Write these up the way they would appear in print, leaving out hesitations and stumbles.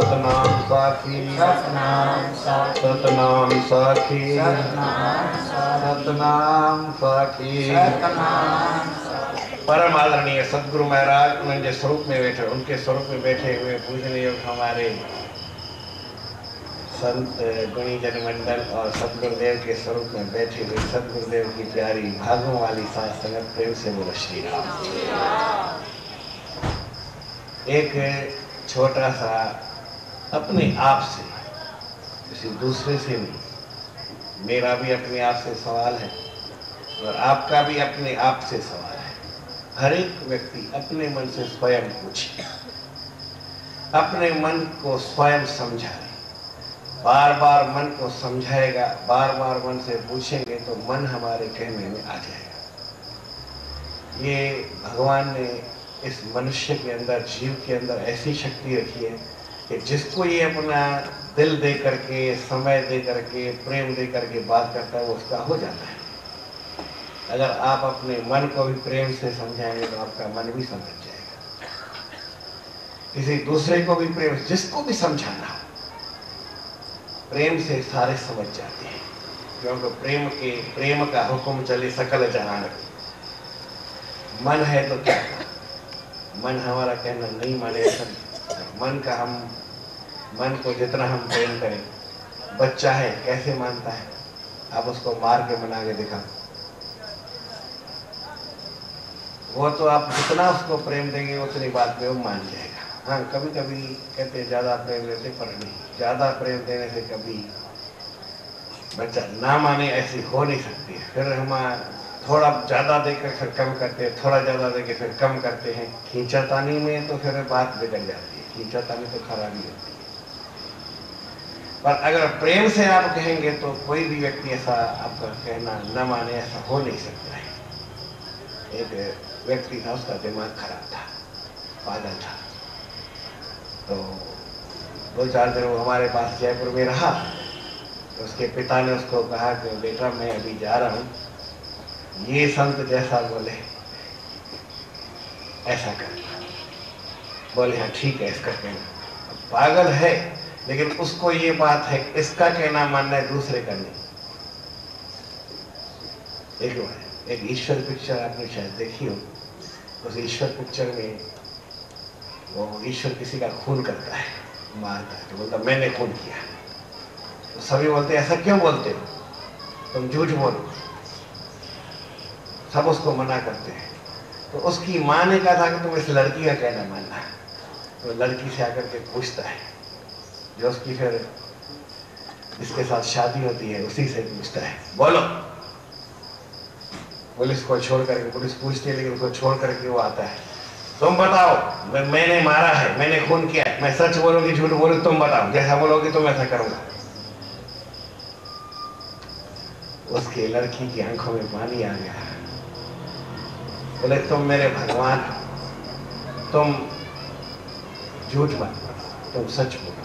सतनाम साखी सतनाम साखी सतनाम साखी सतनाम साखी सतनाम साखी। परम आदरणीय सदगुरु महाराज उनके स्वरूप में बैठे, उनके स्वरूप में बैठे हुए पूजनीय हमारे संत गुणीजन मंडल और सदगुरुदेव के स्वरूप में बैठे हुए सदगुरुदेव की प्यारी भागों वाली साथ संगत, प्रेम से बोलो श्री राम। एक छोटा सा अपने आप से, किसी दूसरे से नहीं, मेरा भी अपने आप से सवाल है और आपका भी अपने आप से सवाल है। हर एक व्यक्ति अपने मन से स्वयं पूछे, अपने मन को स्वयं समझाए। बार बार मन को समझाएगा, बार बार मन से पूछेंगे तो मन हमारे कहने में आ जाएगा। ये भगवान ने इस मनुष्य के अंदर, जीव के अंदर ऐसी शक्ति रखी है कि जिसको ये अपना दिल दे करके, समय दे करके, प्रेम दे करके बात करता है, वो उसका हो जाता है। अगर आप अपने मन को भी प्रेम से समझाएंगे तो आपका मन भी समझ जाएगा। किसी दूसरे को भी प्रेम, जिसको भी समझाना हो, प्रेम से सारे समझ जाते हैं, क्योंकि प्रेम का हुक्म चले सकल जहान। मन है तो क्या, मन हमारा कहना नहीं मानेगा। मन को जितना हम प्रेम करें, बच्चा है कैसे मानता है, आप उसको मार के मना के दिखाओ, वो तो आप जितना उसको प्रेम देंगे उतनी बात में वो मान जाएगा। हाँ, कभी कभी कहते ज्यादा प्रेम देते, पर नहीं, ज्यादा प्रेम देने से कभी बच्चा ना माने ऐसी हो नहीं सकती है। फिर हम थोड़ा ज्यादा देकर फिर कम करते हैं, थोड़ा ज्यादा देकर फिर कम करते हैं। खींचातानी में तो फिर बात बिगड़ जाती है, खींचातानी तो खराबी होती है। पर अगर प्रेम से आप कहेंगे तो कोई भी व्यक्ति ऐसा आपका कहना न माने, ऐसा हो नहीं सकता है। एक व्यक्ति था, उसका दिमाग खराब था, पागल था, तो 2-4 दिन वो हमारे पास जयपुर में रहा। तो उसके पिता ने उसको कहा कि बेटा मैं अभी जा रहा हूँ, ये संत जैसा बोले ऐसा कर। बोले हाँ ठीक है, इसका कहना। पागल है लेकिन उसको ये बात है, इसका कहना मानना है, दूसरे का नहीं। एक ईश्वर पिक्चर आपने शायद देखी हो। उस ईश्वर पिक्चर में वो ईश्वर किसी का खून करता है, मारता है, तो बोलता मैंने खून किया। तो सभी बोलते ऐसा क्यों बोलते हो, तुम झूठ बोलो। सब उसको मना करते हैं। तो उसकी माँ ने कहा था कि तुम इस लड़की का कहना मानना है। तो लड़की से आकर के पूछता है, जो उसकी फिर जिसके साथ शादी होती है उसी से पूछता है, बोलो। पुलिस को छोड़ करके, पुलिस पूछती है लेकिन उसको छोड़ करके वो आता है, तुम बताओ, मैंने मारा है, मैंने खून किया है, मैं सच बोलूंगी झूठ बोलूंगी, तुम बताओ, जैसा बोलोगी तुम ऐसा करूंगा। उसकी लड़की की आंखों में पानी आ गया। बोले तुम मेरे भगवान हो, तुम झूठ मत बोलो, तुम सच बोलो।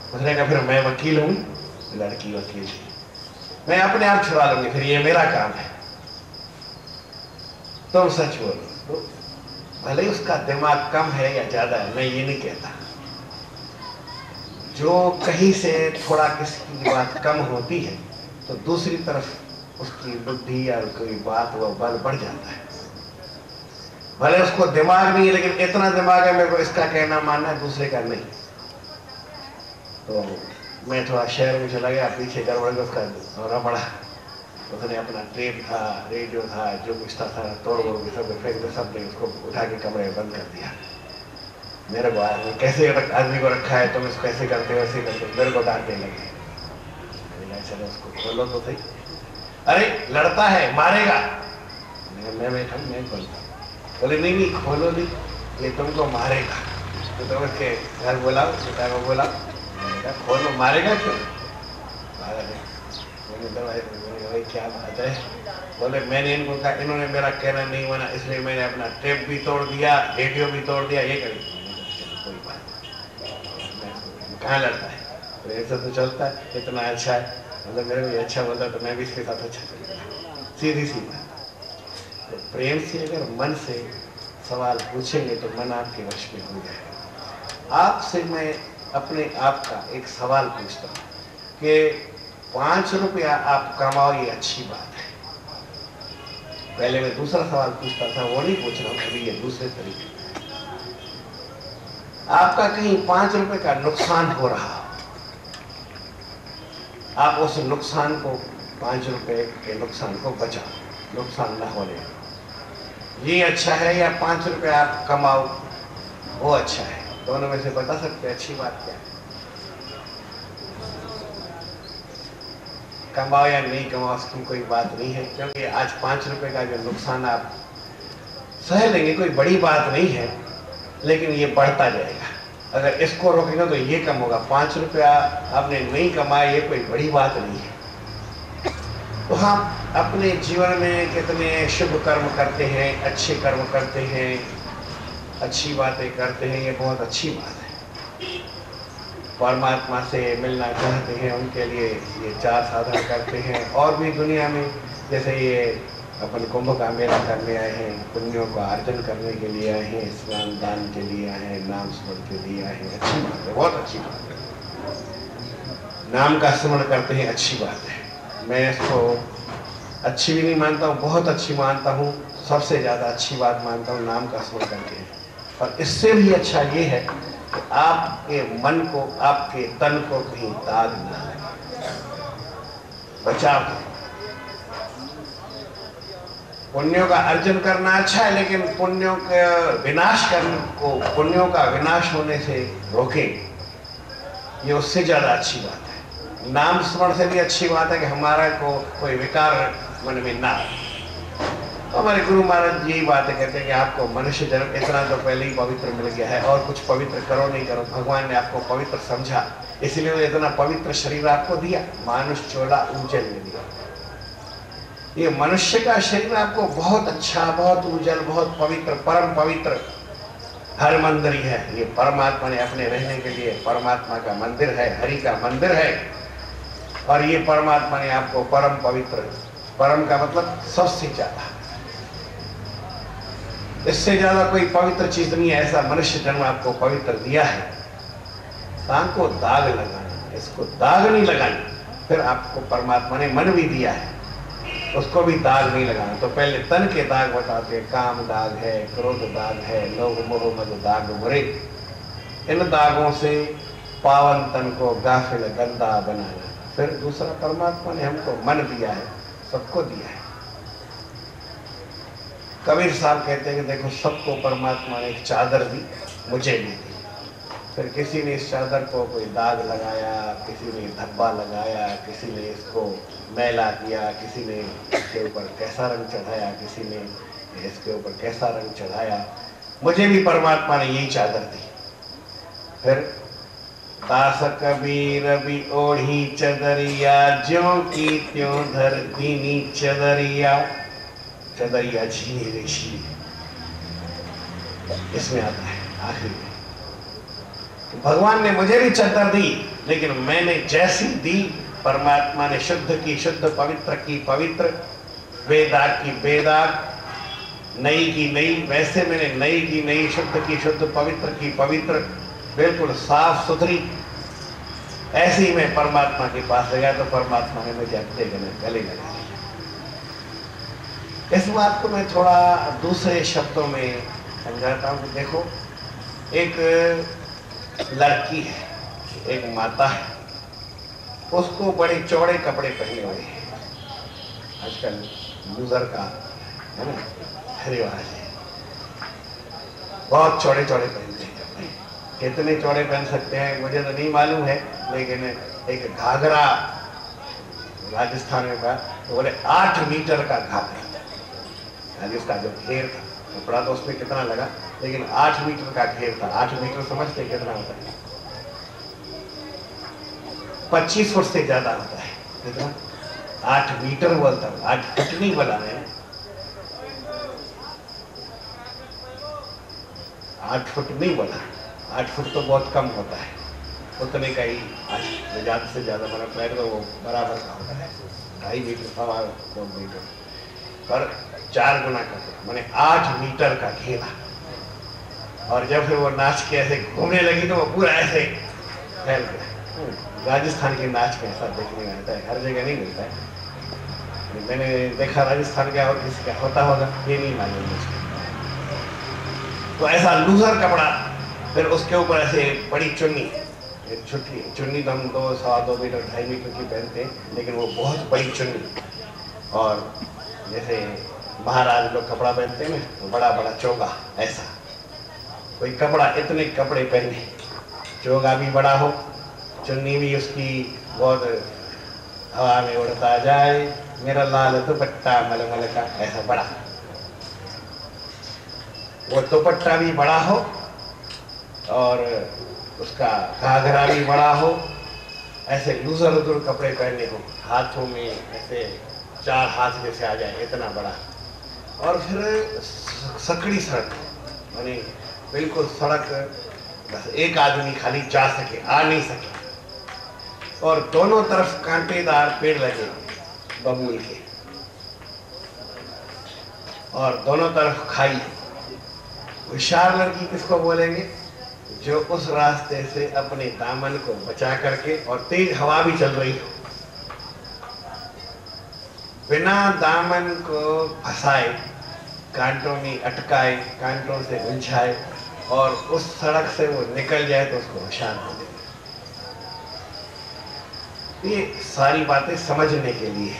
उसने कहा फिर मैं वकील हूं। लड़की वकील थी, मैं अपने आप छुड़ा लूंगी, फिर ये मेरा काम है, तुम सच बोलो। तो भले ही उसका दिमाग कम है या ज्यादा है, मैं ये नहीं कहता। जो कहीं से थोड़ा किसी की बात कम होती है तो दूसरी तरफ उसकी बुद्धि या कोई बात वो बल बढ़ जाता है। भले उसको दिमाग नहीं है लेकिन इतना दिमाग है मेरे को इसका कहना मानना है, दूसरे का नहीं। तो मैं थोड़ा शहर में चला गया, पीछे गड़बड़ उसका होना पड़ा। उसने अपना टेप था, रेडियो था, जो कुछ था तोड़ मोड़ के सब फेंक दे, सब ने उसको उठा के कमरे में बंद कर दिया। मेरे को कैसे आदमी को रखा है, तुम इसको कैसे करते हो, ऐसे करते हो, मेरे को डांटने लगे। चलो उसको खोलो तो सही। अरे लड़ता है, मारेगा। मैं बैठा, मैं खोलता। बोले नहीं खोलो नहीं, ये तुमको मारेगा। तो तुम उसके घर बुलाओ, पिता को बुलाओ, खोलो, मारेगा क्यों? भाई क्या बात है। बोले मैंने इनको कहा, इन्होंने मेरा कहना नहीं माना, इसलिए मैंने अपना टेप भी तोड़ दिया, रेडियो भी तोड़ दिया, ये करी। कोई बात नहीं, कहाँ लड़ता है, तो ऐसा तो चलता है, इतना अच्छा है, मतलब मेरे को अच्छा बोलता तो मैं भी इसके साथ अच्छा करूँगा, सीधी सी बात। तो प्रेम से अगर मन से सवाल पूछेंगे तो मन आपके वश में हो जाएगा। आपसे मैं अपने आप का एक सवाल पूछता हूँ कि 5 रुपया आप कमाओ, ये अच्छी बात है। पहले मैं दूसरा सवाल पूछता था, वो नहीं पूछ रहा हूँ अभी, ये दूसरे तरीके। आपका कहीं 5 रुपए का नुकसान हो रहा हो, आप उस नुकसान को, 5 रुपए के नुकसान को बचाओ, नुकसान न होने, ये अच्छा है या 5 रुपए आप कमाओ वो अच्छा है? दोनों में से बता सकते हैं अच्छी बात क्या है? कमाओ या नहीं कमाओ उसकी कोई बात नहीं है, क्योंकि आज 5 रुपए का जो नुकसान आप सह लेंगे कोई बड़ी बात नहीं है, लेकिन ये बढ़ता जाएगा। अगर इसको रोकेंगे तो ये कम होगा। 5 रुपया आपने नहीं कमाया, ये कोई बड़ी बात नहीं है। तो हम अपने जीवन में कितने शुभ कर्म करते हैं, अच्छे कर्म करते हैं, अच्छी बातें करते हैं, ये बहुत अच्छी बात है। परमात्मा से मिलना चाहते हैं, उनके लिए ये 4 साधन करते हैं। और भी दुनिया में जैसे ये अपन कुंभ का मेला करने आए हैं, पुण्यों का अर्जन करने के लिए आए हैं, स्नान दान के लिए आए हैं, नाम स्मरण के लिए आए हैं, अच्छी बात है, बहुत अच्छी बात है। नाम का स्मरण करते हैं, अच्छी बात है। मैं इसको अच्छी भी नहीं मानता हूँ, बहुत अच्छी मानता हूँ, सबसे ज़्यादा अच्छी बात मानता हूँ नाम का स्मरण करते हैं। और इससे भी अच्छा ये है कि आपके मन को, आपके तन को कहीं दाग न लगे, बचाव करें। पुण्यों का अर्जन करना अच्छा है, लेकिन पुण्यों का विनाश करने को, पुण्यों का विनाश होने से रोकें, ये उससे ज्यादा अच्छी बात है। नाम स्मरण से भी अच्छी बात है कि हमारा को कोई विकार मन में ना आए। तो हमारे गुरु महाराज यही बातें कहते हैं कि आपको मनुष्य जन्म इतना तो पहले ही पवित्र मिल गया है, और कुछ पवित्र करो नहीं करो, भगवान ने आपको पवित्र समझा, इसलिए वो इतना पवित्र शरीर आपको दिया, मानुष चोला उज्जैन में दिया। ये मनुष्य का शरीर आपको बहुत अच्छा, बहुत उज्जवल, बहुत पवित्र, परम पवित्र हर मंदिर ही है। ये परमात्मा ने अपने रहने के लिए, परमात्मा का मंदिर है, हरि का मंदिर है, और ये परमात्मा ने आपको परम पवित्र, परम का मतलब सबसे ज्यादा, इससे ज्यादा कोई पवित्र चीज नहीं है। ऐसा मनुष्य जन्म आपको पवित्र दिया है, तान को दाग लगाना, इसको दाग नहीं लगाना। फिर आपको परमात्मा ने मन भी दिया है, उसको भी दाग नहीं लगाना। तो पहले तन के दाग बताते हैं, काम दाग है, क्रोध दाग है, लोभ मोह मद दाग बुरे। इन दागों से पावन तन को गाफिल गंदा बनाना। फिर दूसरा, परमात्मा ने हमको मन दिया है, सबको दिया है। कबीर साहब कहते हैं कि देखो, सबको परमात्मा ने एक चादर दी, मुझे भी दी। फिर किसी ने इस चादर को कोई दाग लगाया, किसी ने धब्बा लगाया, किसी ने इसको मैला किया, किसी ने इसके ऊपर कैसा रंग चढ़ाया, किसी ने इसके ऊपर कैसा रंग चढ़ाया। मुझे भी परमात्मा ने यही चादर दी। फिर दास कबीर भी ओढ़ी चदरिया, ज्यों की त्यों धर दीनी चदरिया, चदरिया झीनी ऋषि, इसमें आता है आखिरी में। तो भगवान ने मुझे भी चादर दी, लेकिन मैंने जैसी दी, परमात्मा ने शुद्ध की शुद्ध, पवित्र की पवित्र, बेदाग की बेदाग, नई की नई, वैसे मैंने नई की नई, शुद्ध की शुद्ध, पवित्र की पवित्र, बिल्कुल साफ सुथरी, ऐसे ही मैं परमात्मा के पास गया तो परमात्मा ने मुझे अपने गले लगा दिया। इस बात को मैं थोड़ा दूसरे शब्दों में समझाता हूँ कि देखो, एक लड़की है, एक माता है, उसको बड़े चौड़े कपड़े पहने हुए हैं। आजकल लूजर का है ना रिवाज है, बहुत चौड़े चौड़े पहनते हैं कपड़े। कितने चौड़े पहन सकते हैं मुझे तो नहीं मालूम है, लेकिन एक घाघरा राजस्थान में का तो बोले 8 मीटर का घाघरा, यानी उसका जो घेर था, कपड़ा तो उसमें कितना लगा, लेकिन 8 मीटर का घेर था। 8 मीटर समझते कितना होता है? 25 फुट से ज्यादा होता है। कितना? 8 मीटर बोलता हूँ, 8 फुट नहीं बोला है, 8 फुट नहीं बोला। 8 फुट तो बहुत कम होता है, उतने का ही ज्यादा से ज्यादा बना पैर तो वो बराबर का होता है, 2.5 मीटर, 2.25 मीटर, पर 4 गुना का, माने 8 मीटर का घेरा। और जब फिर वो नाच के ऐसे घूमने लगी तो वो पूरा ऐसे फैल गया। राजस्थान के नाच में ऐसा देखने में आता है, हर जगह नहीं मिलता है। मैंने देखा राजस्थान का और किसी का होता होगा ये नहीं मालूम मुझे। तो ऐसा लूजर कपड़ा, फिर उसके ऊपर ऐसे बड़ी चुन्नी, छोटी चुन्नी तो हम 2, सवा 2 मीटर 2.5 मीटर की पहनते हैं, लेकिन वो बहुत बड़ी चुन्नी। और जैसे महाराज लोग कपड़ा पहनते हैं ना, तो बड़ा बड़ा चोगा, ऐसा कोई कपड़ा, इतने कपड़े पहने, चोगा भी बड़ा हो, चुन्नी भी उसकी बहुत हवा में उड़ता जाए, मेरा लाल दुपट्टा मलमल का, ऐसा बड़ा। वो दुपट्टा भी बड़ा हो और उसका घाघरा भी बड़ा हो, ऐसे लूजर लूजर कपड़े पहने हो, हाथों में ऐसे 4 हाथ जैसे आ जाए, इतना बड़ा। और फिर सकड़ी सड़क, यानी बिल्कुल सड़क, बस एक आदमी खाली जा सके, आ नहीं सके, और दोनों तरफ कांटेदार पेड़ लगे बबूल के, और दोनों तरफ खाई। होशियार लड़की किसको बोलेंगे? जो उस रास्ते से अपने दामन को बचा करके, और तेज हवा भी चल रही हो, बिना दामन को फंसाए, कांटों में अटकाए, कांटों से उलझाए, और उस सड़क से वो निकल जाए तो उसको होशियार बोलेंगे। ये सारी बातें समझने के लिए।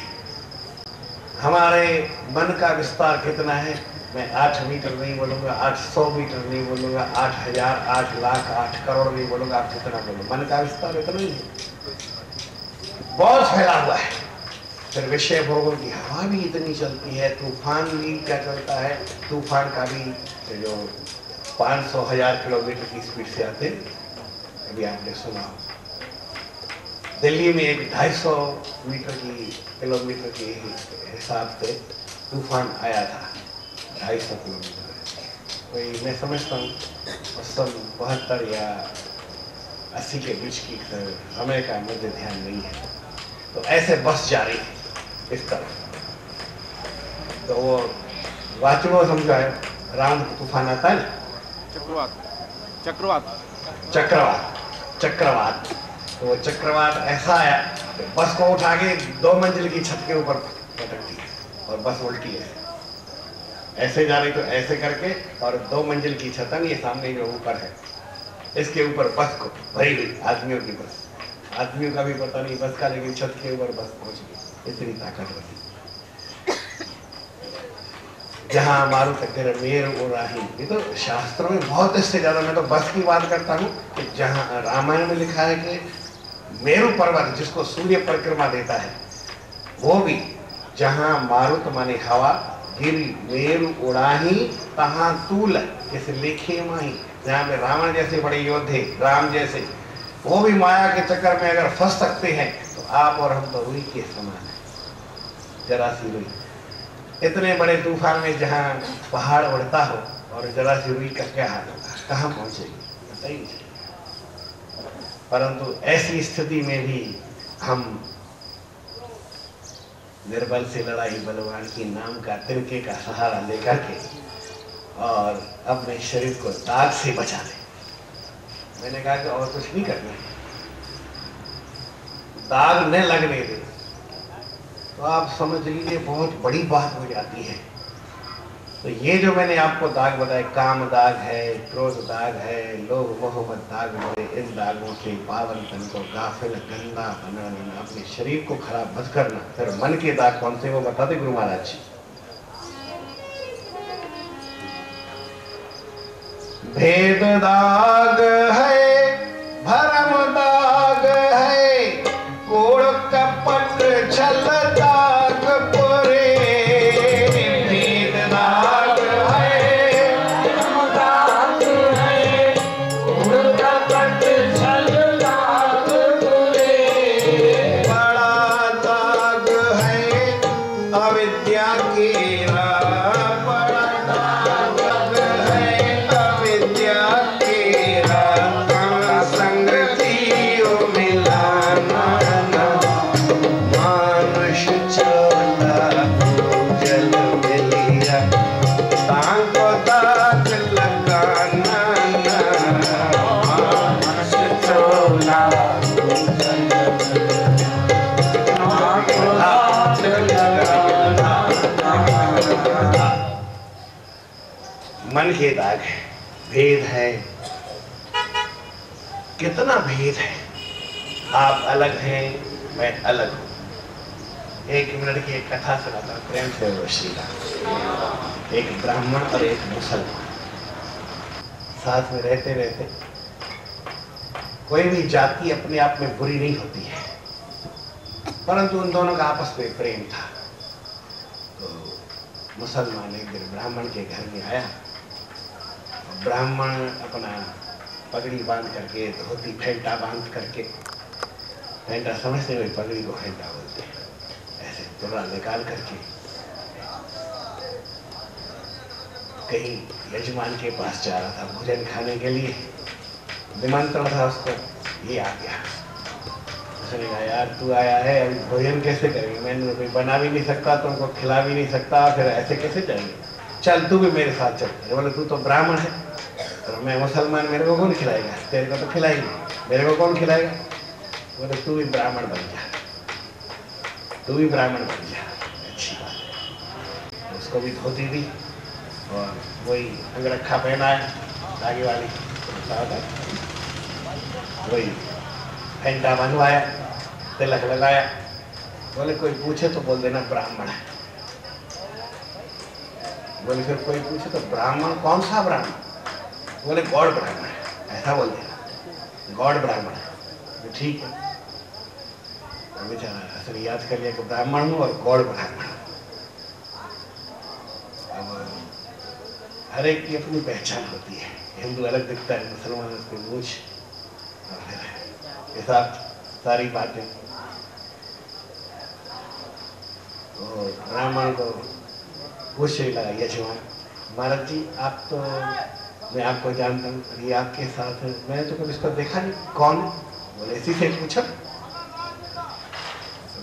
हमारे मन का विस्तार कितना है? मैं 8 मीटर नहीं बोलूंगा, 800 मीटर नहीं बोलूंगा, 8000, 8 लाख, 8 करोड़ नहीं बोलूंगा, आप कितना बोलूंगा? मन का विस्तार इतना ही है, बहुत फैला हुआ है। फिर विषय भोगों की हवा भी इतनी चलती है, तूफान भी क्या चलता है, तूफान का भी जो 500,000 किलोमीटर की स्पीड से आते, अभी आपने सुना हो। दिल्ली में एक 250 किलोमीटर के हिसाब से तूफान आया था, 250 किलोमीटर। वही मैं समझता हूँ 72 या 80 के बीच की समय का मुझे ध्यान नहीं है। तो ऐसे बस जा रही है इस तरफ, तो वो वाचुओं समझा है, राम तूफान आता है, चक्रवात। तो वो चक्रवात ऐसा आया, तो बस को उठा के 2 मंजिल की छत के ऊपर पटक दी, और बस उल्टी है, ऐसे जा रही तो ऐसे करके, और 2 मंजिल की छत है, ये सामने जो ऊपर है, इसके ऊपर बस को भरी गई, आदमियों की बस, आदमियों का भी पता नहीं बस का, लेकिन छत के ऊपर बस पहुंच गई, इतनी ताकत रही। जहां मारुत मेर उड़ाही, ये तो शास्त्रों में बहुत, इससे ज्यादा मैं तो बस की बात करता हूँ कि जहां रामायण में लिखा है कि मेरु पर्वत जिसको सूर्य परिक्रमा देता है, वो भी जहां मारुत माने हवा, गिरी मेरु उड़ाही तहां तूल, जैसे लिखे माही, जहां पे रावण जैसे बड़े योद्धे, राम जैसे, वो भी माया के चक्कर में अगर फंस सकते हैं, तो आप और हम तो रुई के समान है, जरा सी रुई। इतने बड़े तूफान में जहां पहाड़ उड़ता हो और जरा सी रुई का क्या हाल होगा, कहां पहुंचेगी बताइए। परंतु ऐसी स्थिति में भी हम निर्बल से लड़ाई बलवान की नाम का तिनके का सहारा लेकर के और अपने शरीर को दाग से बचा ले। मैंने कहा कि और कुछ नहीं करना, दाग न लगने दे, तो आप समझ लीजिए बहुत बड़ी बात हो जाती है। तो ये जो मैंने आपको दाग बताए, काम दाग है, क्रोध दाग है, लोभ मोहब्बत दाग है, इन दागों से पावन तन को गाफिल गंदा बना लेना, अपने शरीर को खराब मत करना। फिर मन के दाग कौन से, वो बताते गुरु महाराज जी। भेद दाग है, भरम दाग है, कोड़ कपट छल दाग पुरे। भेद दाग है, भरम दाग है, कोड़ कपट छल दाग पुरे। बड़ा दाग है अविद्या केरा, बड़ा दाग है अविद्या केरा। मन के दाग है, भेद है, कितना भेद है। आप अलग हैं, मैं अलग हूं। एक मिनट की एक कथा सुनाता हूं, प्रेम से रोशनी का। एक ब्राह्मण और एक मुसलमान साथ में रहते रहते, कोई भी जाति अपने आप में बुरी नहीं होती है, परंतु उन दोनों का आपस में प्रेम था। तो मुसलमान एक दिन ब्राह्मण के घर में आया। ब्राह्मण अपना पगड़ी बांध करके, धोती फेंटा बांध करके, फेंटा समझते हुए पगड़ी को फेंटा बोलते हैं, ऐसे तुर्रा निकाल करके कहीं यजमान के पास जा रहा था भोजन खाने के लिए। निमंत्रण था उसको, ये आ गया। उसने कहा यार तू आया है, अभी भोजन कैसे करेंगे, मैंने कोई बना भी नहीं सकता, तुमको खिला भी नहीं सकता, फिर ऐसे कैसे जाएंगे, चल तू भी मेरे साथ चल। बोले तू तो ब्राह्मण है और मैं मुसलमान, मेरे को कौन खिलाएगा, तेरे को तो खिलाएंगे, मेरे को कौन खिलाएगा। बोले तू भी ब्राह्मण बन जा, तू भी ब्राह्मण बन जा, अच्छी बात है। उसको भी धोती दी और वही अंगरखा पहनाया, धागे वाली वही फेंटा बनवाया, तिलक लगाया। बोले कोई पूछे तो बोल देना ब्राह्मण है। बोले फिर कोई पूछे तो ब्राह्मण, कौन सा ब्राह्मण? बोले गौड़ ब्राह्मण है, ऐसा बोल देना, गौड़ ब्राह्मण है। ठीक है, बेचारा असल याद कर लिया कि ब्राह्मण हूँ और गौड़ ब्राह्मण। अब हर एक की अपनी पहचान होती है। हिंदू अलग दिखता है, मुसलमान उसकी मूछ और फिर ये सब सारी बातें। तो ब्राह्मण को पूछने लगा यजमान, महाराज जी आप तो, मैं आपको जानता हूँ, ये आपके साथ है, मैंने तो कभी इसको देखा नहीं, कौन है? बोले इसी से पूछो। तो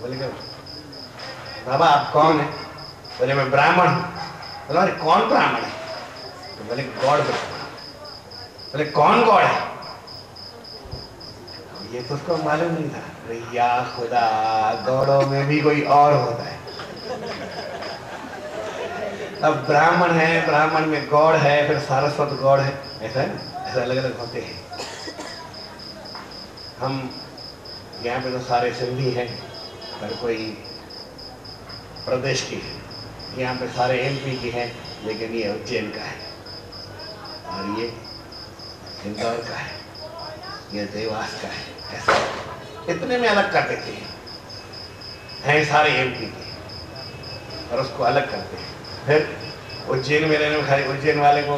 बोले बाबा आप कौन है? बोले मैं ब्राह्मण हूँ। बोले अरे कौन ब्राह्मण है? तो बोले गौड़ ब्राह्मण। बोले कौन गौड़ है? ये तो उसको मालूम नहीं था। अरे या खुदा, गौड़ों में भी कोई और होता है। अब ब्राह्मण है, ब्राह्मण में गौड़ है, फिर सारस्वत गौड़ है, ऐसा है, ऐसा अलग अलग होते हैं। हम यहाँ पे तो सारे सिंधी हैं, पर कोई प्रदेश के हैं, यहाँ पे सारे एमपी के हैं, लेकिन ये उज्जैन का है और ये इंदौर का है, ये देवास का है, ऐसा इतने में अलग कर देते हैं सारे एमपी के और उसको अलग करते हैं। फिर उज्जैन में रहने खाली उज्जैन वाले को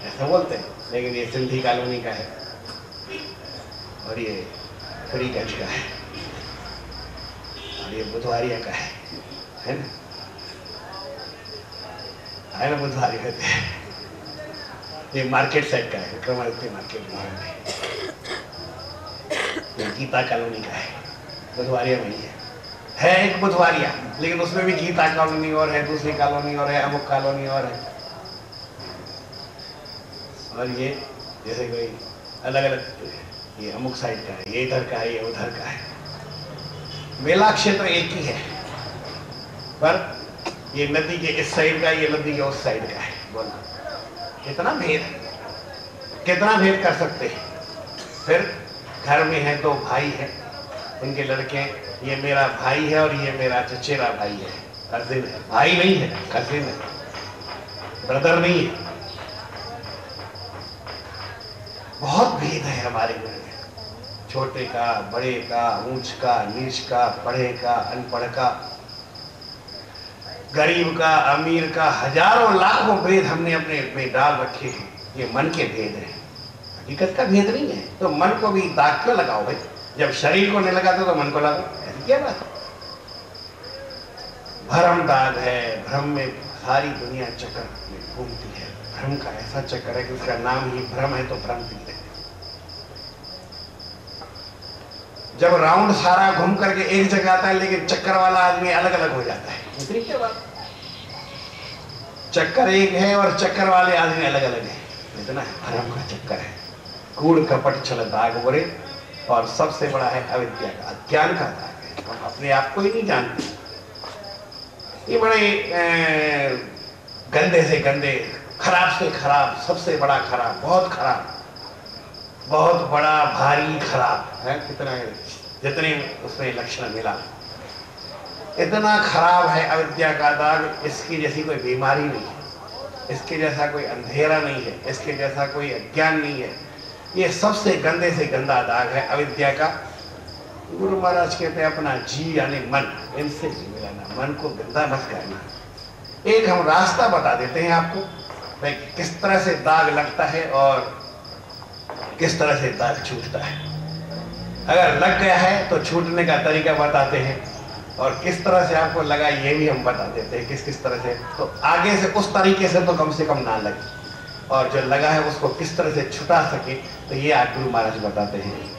ऐसा बोलते हैं, लेकिन ये सिंधी कॉलोनी का है और ये फरीगंज का है और ये बुधवारिया का है ना? है ना, बुधवारिया कहते हैं। ये मार्केट साइड का है, विक्रमादित्य मार्केट में ये गीता कॉलोनी का है, बुधवारिया में ही है एक बुधवारिया, लेकिन उसमें भी गीता कॉलोनी और है, दूसरी कॉलोनी और है, अमुक कॉलोनी और है। और ये जैसे कोई अलग अलग, ये अमुक साइड का है, ये इधर का है, ये उधर का है। मेला क्षेत्र एक ही है, पर ये नदी के इस साइड का, ये नदी के उस साइड का है। बोला कितना भेद है, कितना भेद कर सकते हैं। फिर घर में है तो भाई है, उनके लड़के, ये मेरा भाई है और ये मेरा चचेरा भाई है, कजिन है, भाई नहीं है, कजिन है, ब्रदर नहीं है। बहुत भेद है हमारे घर में, छोटे का, बड़े का, ऊंच का, नीच का, पढ़े का, अनपढ़ का, गरीब का, अमीर का, हजारों लाखों भेद हमने अपने में डाल रखे हैं। ये मन के भेद हैं, हकीकत का भेद नहीं है। तो मन को भी दाग क्यों लगाओ भाई? जब शरीर को नहीं लगाते तो मन को लगाओ, ऐसी क्या बात है? भ्रम दाग है, भ्रम में सारी दुनिया चक्कर में घूमती है। भ्रम का ऐसा चक्कर है कि उसका नाम ही भ्रम है, तो भ्रमती है। जब राउंड सारा घूम करके एक जगह आता है, लेकिन चक्कर वाला आदमी अलग अलग हो जाता है, इतनी क्या बात? चक्कर एक है और चक्कर वाले आदमी अलग अलग है, इतना भ्रम का चक्कर है। कूड़ कपट छल दाग बोरे और सबसे बड़ा है अविद्या का, अज्ञान का दाग है। हम अपने आप को ही नहीं जानते। ये बड़े गंदे से गंदे, खराब से खराब, सबसे बड़ा खराब, बहुत खराब, बहुत बड़ा भारी खराब है। कितना जितने उसमें लक्षण मिला, इतना खराब है अविद्या का दाग। इसकी जैसी कोई बीमारी नहीं है, इसके जैसा कोई अंधेरा नहीं है, इसके जैसा कोई अज्ञान नहीं है। ये सबसे गंदे से गंदा दाग है अविद्या का। गुरु महाराज कहते हैं अपना जी यानी मन, इनसे जी मिलाना, मन को गंदा मत करना। एक हम रास्ता बता देते हैं आपको भाई किस तरह से दाग लगता है और किस तरह से दाग छूटता है। अगर लग गया है तो छूटने का तरीका बताते हैं, और किस तरह से आपको लगा ये भी हम बता देते हैं, किस किस तरह से। तो आगे से उस तरीके से तो कम से कम ना लगे, और जो लगा है उसको किस तरह से छुटा सके, तो ये आज गुरु महाराज बताते हैं।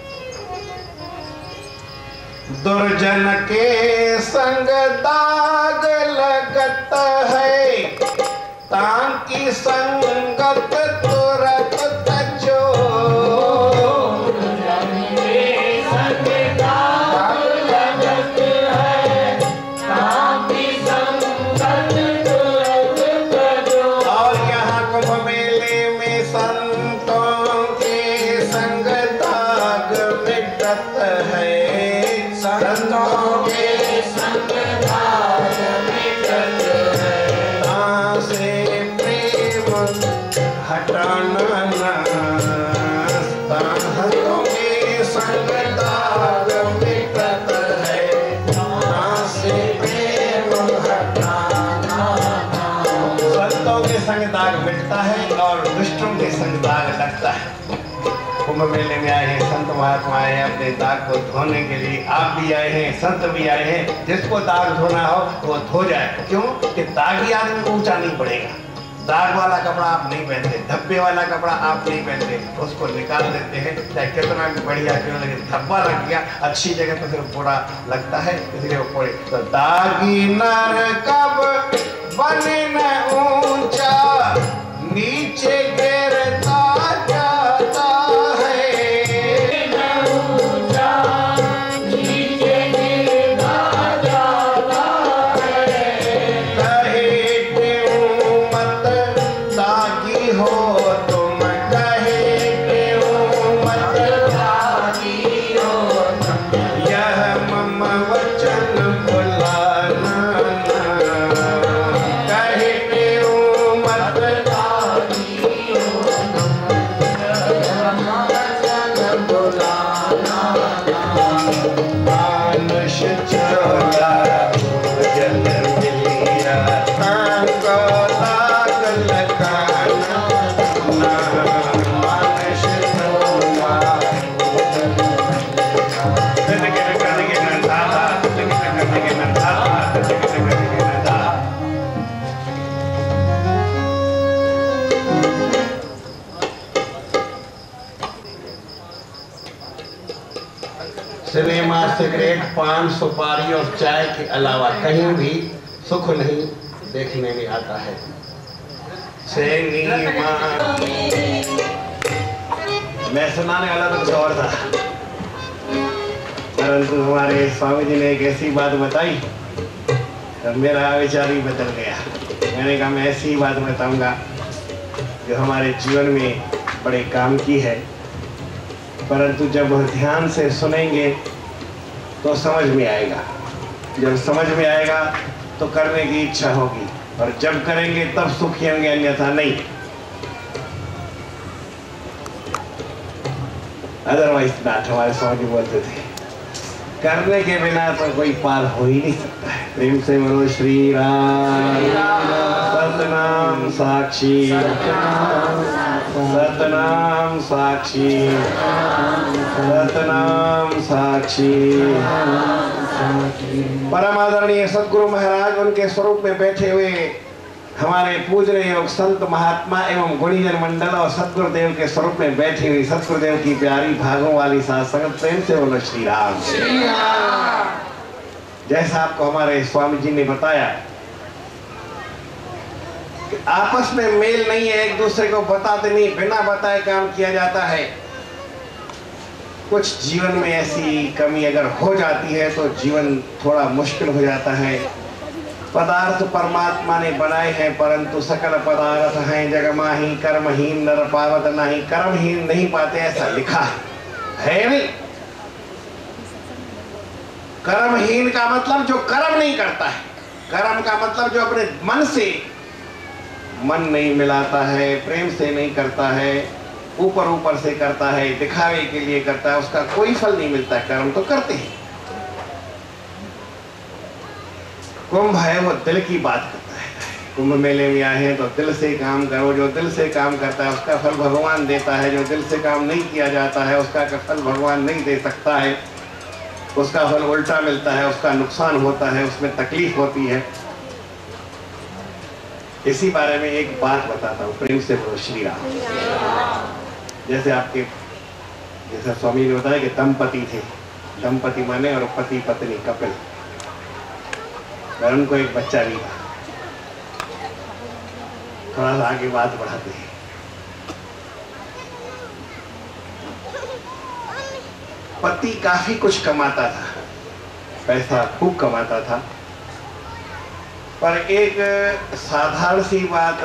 दुर्जन के संग दाग लगत है, ताकि संगत तुरत तजो। और यहाँ कुंभ मेले में संतों के संग दाग मिटत है, संतों के संग दाग मिटत है। तासे प्रेम हटाना संतों के संग दाग मिटत है, तासे प्रेम हटाना। संतों के संग दाग मिटता है और दुष्टों के संग दाग लगता है। कुंभ मेले में आए हैं संत महात्मा आए हैं अपने दाग को धोने के लिए। आप भी आए हैं, संत भी आए हैं। जिसको दाग धोना हो वो धो जाए। क्यों कि दागी आदमी ऊंचा नहीं पड़ेगा। दाग वाला कपड़ा आप नहीं पहनते, धब्बे वाला कपड़ा आप नहीं पहनते, उसको निकाल देते हैं, चाहे कितना भी बढ़िया क्यों लगे। धब्बा लग गया अच्छी जगह तो फिर बुरा लगता है, इसलिए वो पड़े। तो दागी नर कब बने न ऊंचा, नीचे गिरता जाता है। कहे क्यों मत दागी हो तुम, कहे क्यों मत दागी हो तुम, यह मम वचन भुलाना। कहे क्यों मत दागी हो तुम, यह मम वचन भुलाना। मानुष चोला जल मिलिया, ताको दाग लगाना। मानुष चोला सिनेमा, सिगरेट, पान, सुपारी और चाय के अलावा कहीं भी सुख नहीं देखने में आता है। सिनेमा मैं सुनाने वाला तो कुछ और था, परंतु हमारे स्वामी जी ने एक ऐसी बात बताई तब मेरा विचार ही बदल गया। मैंने कहा मैं ऐसी बात बताऊंगा जो हमारे जीवन में बड़े काम की है, परंतु जब ध्यान से सुनेंगे तो समझ में आएगा। जब समझ में आएगा तो करने की इच्छा होगी, और जब करेंगे तब सुखी होंगे, अन्यथा नहीं। अदरवाइज नाथ हमारे स्वामी बोलते थे, करने के बिना तो कोई पार हो ही नहीं सकता है। प्रेम से बोलो श्री राम। सतनाम साक्षी, सतनाम साक्षी, सतनाम साक्षी। परम आदरणीय सदगुरु महाराज उनके स्वरूप में बैठे हुए हमारे पूजनीय योग संत महात्मा एवं गुणीजन मंडल और सतगुरुदेव के स्वरूप में बैठी हुई सतगुरुदेव की प्यारी भागों वाली साथ संगत, प्रेम से बोलो श्री राम। जैसा आपको हमारे स्वामी जी ने बताया कि आपस में मेल नहीं है, एक दूसरे को बताते नहीं, बिना बताए काम किया जाता है। कुछ जीवन में ऐसी कमी अगर हो जाती है तो जीवन थोड़ा मुश्किल हो जाता है। पदार्थ परमात्मा ने बनाए हैं, परंतु सकल पदार्थ हैं जगमाही, कर्महीन नर पावत नहीं। कर्महीन नहीं पाते ऐसा लिखा है नहीं। कर्महीन का मतलब जो कर्म नहीं करता है, कर्म का मतलब जो अपने मन से मन नहीं मिलाता है, प्रेम से नहीं करता है, ऊपर ऊपर से करता है, दिखावे के लिए करता है, उसका कोई फल नहीं मिलता है। कर्म तो करते हैं। कुंभ है वो दिल की बात करता है। कुंभ मेले में आए हैं तो दिल से काम करो। जो दिल से काम करता है उसका फल भगवान देता है। जो दिल से काम नहीं किया जाता है उसका फल भगवान नहीं दे सकता है। उसका फल उल्टा मिलता है, उसका नुकसान होता है, उसमें तकलीफ होती है। इसी बारे में एक बात बताता हूँ, प्रेम से बोलो श्री राम। जैसे आपके जैसा स्वामी ने बताया कि दंपति थे, दंपति माने और पति पत्नी कपिल, और उनको एक बच्चा भी था। थोड़ा सा आगे बात बढ़ाते हैं। पति काफी कुछ कमाता था, पैसा खूब कमाता था, पर एक साधारण सी बात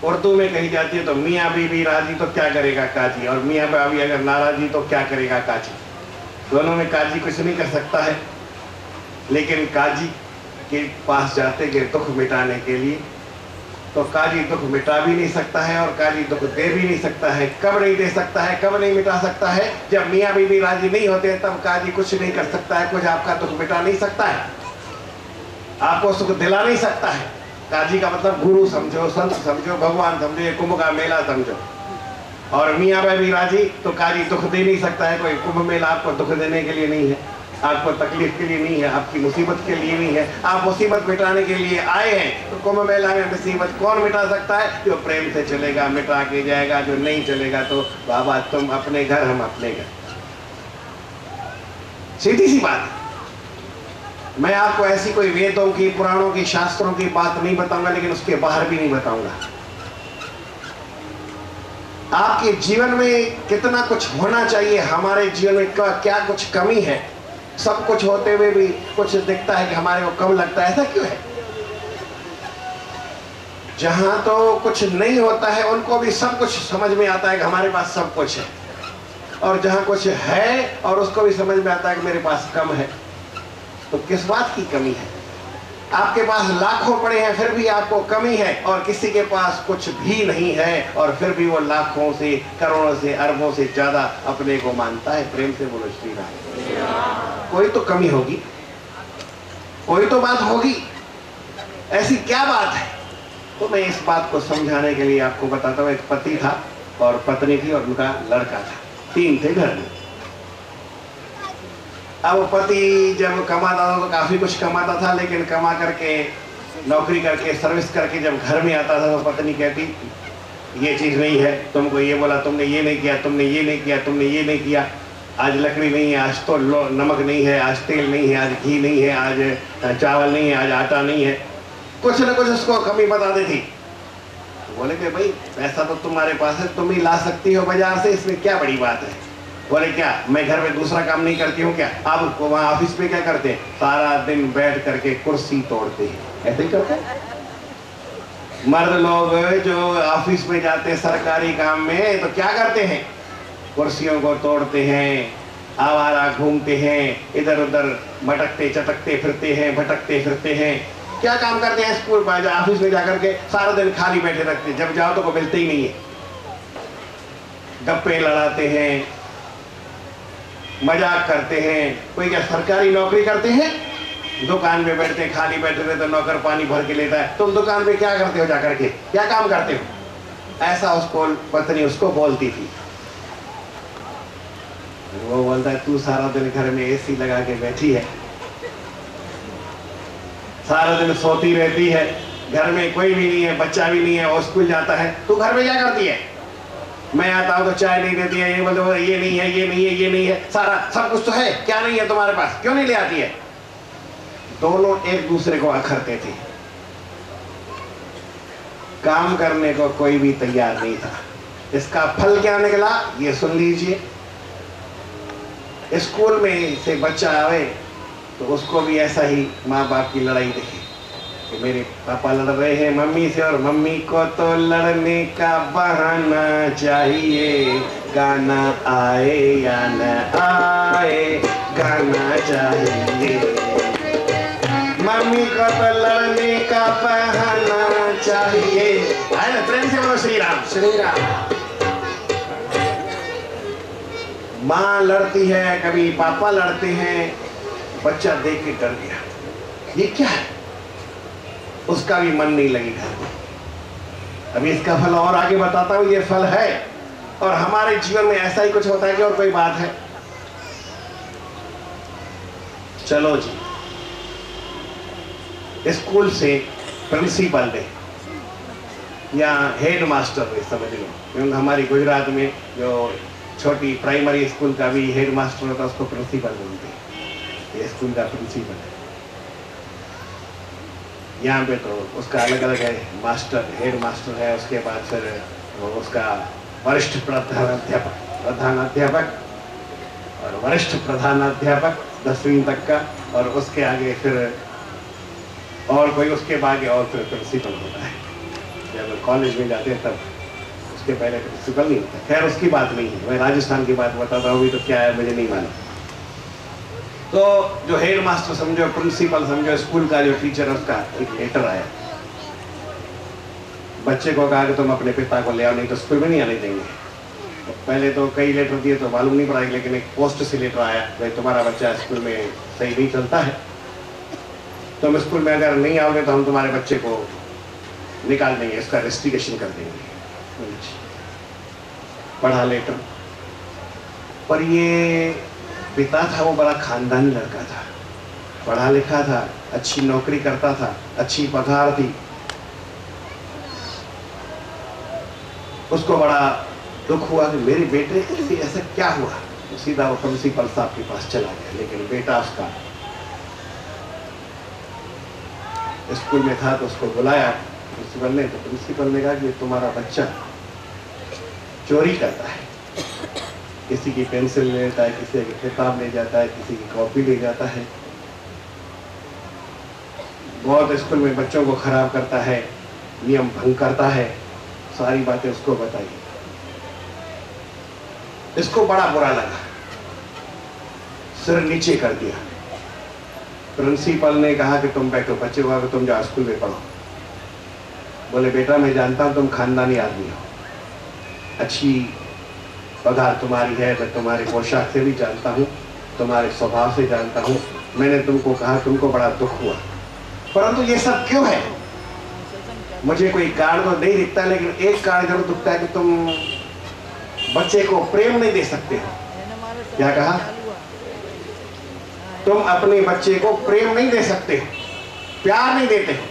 उर्दू में कही जाती है तो मियाँ बीवी राजी तो क्या करेगा काजी, और मियाँ बीवी अगर नाराजी तो क्या करेगा काजी। दोनों में काजी कुछ नहीं कर सकता है, लेकिन काजी के पास जाते कि दुख मिटाने के लिए, तो काजी दुख मिटा भी नहीं सकता है और काजी दुख दे भी नहीं सकता है। कब नहीं दे सकता है, कब नहीं मिटा सकता है? जब मियाँ बीवी राजी नहीं होते तब काजी कुछ नहीं कर सकता है, कुछ आपका दुख मिटा नहीं सकता है, आपको सुख दिला नहीं सकता है। काजी का मतलब गुरु समझो, संत समझो, भगवान समझो, ये कुंभ का मेला समझो। और मियाँ बीवी राजी तो काजी दुख दे नहीं सकता है। कोई कुंभ मेला आपको दुख देने के लिए नहीं है, आपको तकलीफ के लिए नहीं है, आपकी मुसीबत के लिए नहीं है। आप मुसीबत मिटाने के लिए आए हैं, तो कुंभ मेला में मुसीबत कौन मिटा सकता है? जो प्रेम से चलेगा मिटा के जाएगा, जो नहीं चलेगा तो बाबा तुम अपने घर, हम अपने घर। सीधी सी बात है। मैं आपको ऐसी कोई वेदों की, पुराणों की, शास्त्रों की बात नहीं बताऊंगा, लेकिन उसके बाहर भी नहीं बताऊंगा। आपके जीवन में कितना कुछ होना चाहिए, हमारे जीवन में क्या कुछ कमी है। सब कुछ होते हुए भी कुछ दिखता है कि हमारे को कम लगता है। ऐसा क्यों है? जहां तो कुछ नहीं होता है उनको भी सब कुछ समझ में आता है कि हमारे पास सब कुछ है, और जहां कुछ है और उसको भी समझ में आता है कि मेरे पास कम है। तो किस बात की कमी है? आपके पास लाखों पड़े हैं फिर भी आपको कमी है, और किसी के पास कुछ भी नहीं है और फिर भी वो लाखों से, करोड़ों से, अरबों से ज्यादा अपने को मानता है। प्रेम से बोलो श्री राम। कोई तो कमी होगी, कोई तो बात होगी। ऐसी क्या बात है? तो मैं इस बात को समझाने के लिए आपको बताता हूँ। एक पति था और पत्नी थी और उनका लड़का था, 3 थे घर में। अब पति जब कमाता था तो काफी कुछ कमाता था, लेकिन कमा करके, नौकरी करके, सर्विस करके जब घर में आता था तो पत्नी कहती ये चीज नहीं है, तुमको ये बोला, तुमने ये नहीं किया, तुमने ये नहीं किया, तुमने ये नहीं किया। आज लकड़ी नहीं है, आज तो नमक नहीं है, आज तेल नहीं है, आज घी नहीं है, आज चावल नहीं है, आज आटा नहीं है। कुछ न कुछ उसको कमी बता देती। बोले कि भाई पैसा तो तुम्हारे पास है, तुम ही ला सकती हो बाजार से, इसमें क्या बड़ी बात है? बोले क्या मैं घर में दूसरा काम नहीं करती हूँ क्या? आप वहाँ ऑफिस में क्या करते हैं? सारा दिन बैठ करके कुर्सी तोड़ते हैं। ऐसे ही करते हैं मर्द लोग जो ऑफिस में जाते हैं सरकारी काम में, तो क्या करते हैं? कुर्सियों को तोड़ते हैं, आवारा घूमते हैं, इधर उधर भटकते चटकते फिरते हैं, भटकते फिरते हैं। क्या काम करते हैं? स्कूल ऑफिस में जाकर के सारा दिन खाली बैठे रहते हैं, जब जाओ तो कोई मिलते ही नहीं है। गप्पे लड़ाते हैं, मजाक करते हैं। कोई क्या सरकारी नौकरी करते हैं? दुकान में बैठते खाली बैठे रहते, नौकर पानी भर के लेता है। तुम दुकान में क्या करते हो जाकर के? क्या काम करते हो? ऐसा उसको पत्नी उसको बोलती थी। वो बोलता है तू सारा दिन घर में एसी लगा के बैठी है, सारा दिन सोती रहती है, घर में कोई भी नहीं है, बच्चा भी नहीं है, और स्कूल जाता है, तू घर में क्या करती है? मैं आता हूँ तो चाय नहीं देती है, ये बोलते ये नहीं है, ये नहीं है, ये नहीं है। सारा सब कुछ तो है, क्या नहीं है तुम्हारे पास? क्यों नहीं ले आती है? दोनों एक दूसरे को अखरते थे। काम करने को कोई भी तैयार नहीं था। इसका फल क्या निकला ये सुन लीजिए। स्कूल में से बच्चा आवे तो उसको भी ऐसा ही माँ बाप की लड़ाई दिखे कि मेरे पापा लड़ रहे हैं मम्मी से, और मम्मी को तो लड़ने का बहाना चाहिए, गाना आए या न आए गाना चाहिए। मम्मी को तो लड़ने का बहाना चाहिए। आए ना, प्रेम से बोलो श्री राम। श्री राम। माँ लड़ती है, कभी पापा लड़ते हैं, बच्चा देख के डर गया, ये क्या है, उसका भी मन नहीं लगेगा। अभी इसका फल और आगे बताता हूं, ये फल है। और हमारे जीवन में ऐसा ही कुछ होता है कि और कोई बात है। चलो जी, स्कूल से प्रिंसिपल ने या हेड मास्टर ने, समझ लो, क्योंकि हमारी गुजरात में जो छोटी प्राइमरी स्कूल का भी हेड मास्टर होता है उसको प्रिंसिपल बोलते हैं। ये स्कूल का प्रिंसिपल है। यहाँ पे तो उसका अलग अलग है, मास्टर, हेड मास्टर है, उसके बाद फिर उसका वरिष्ठ प्रधानाध्यापक और वरिष्ठ प्रधानाध्यापक 10वीं तक का, और उसके आगे फिर और कोई, उसके बाद और फिर प्रिंसिपल होता है। जब कॉलेज में जाते हैं तब उसके पहले प्रिंसिपल नहीं होता। खैर उसकी बात नहीं है, मैं राजस्थान की बात बताता हूँ, तो क्या है मुझे नहीं मालूम। तो जो हेड मास्टर समझो, प्रिंसिपल समझो, स्कूल का जो टीचर है, उसका एक लेटर आया। बच्चे को कहा कि तुम अपने पिता को ले आओ, नहीं तो स्कूल में नहीं आने देंगे। तो पहले तो कई लेटर दिए तो मालूम नहीं पड़ा, लेकिन एक पोस्ट से लेटर आया, भाई तुम्हारा बच्चा स्कूल में सही नहीं चलता है, तुम स्कूल में अगर नहीं आओगे तो हम तुम्हारे बच्चे को निकाल देंगे, इसका रेस्टिगेशन कर देंगे। पढ़ा लेटर, पर ये पिता था वो बड़ा खानदानी लड़का था, पढ़ा लिखा था, अच्छी नौकरी करता था, अच्छी पगार थी। उसको बड़ा दुख हुआ कि मेरे बेटे से ऐसा क्या हुआ। तो सीधा वो प्रिंसिपल साहब के पास चला गया, लेकिन बेटा उसका स्कूल में था तो उसको बुलाया प्रिंसिपल ने। तो प्रिंसिपल ने कहा कि तुम्हारा बच्चा चोरी करता है, किसी की पेंसिल ले लेता है, किसी की किताब ले जाता है, किसी की कॉपी ले जाता है, बहुत स्कूल में बच्चों को खराब करता है, नियम भंग करता है। सारी बातें उसको बताई। इसको बड़ा बुरा लगा, सिर नीचे कर दिया। प्रिंसिपल ने कहा कि तुम बैठो, बच्चे को कि तुम जाओ स्कूल में पढ़ो। बोले बेटा मैं जानता हूं तुम खानदानी आदमी हो, अच्छी पगार तुम्हारी है, मैं तुम्हारे पोशाक से भी जानता हूँ, तुम्हारे स्वभाव से जानता हूँ। मैंने तुमको कहा, तुमको बड़ा दुख हुआ, परंतु ये सब क्यों है मुझे कोई कारण तो नहीं दिखता, लेकिन एक कारण जरूर दिखता है कि तुम बच्चे को प्रेम नहीं दे सकते हो। क्या कहा? तुम अपने बच्चे को प्रेम नहीं दे सकते हो, प्यार नहीं देते हो,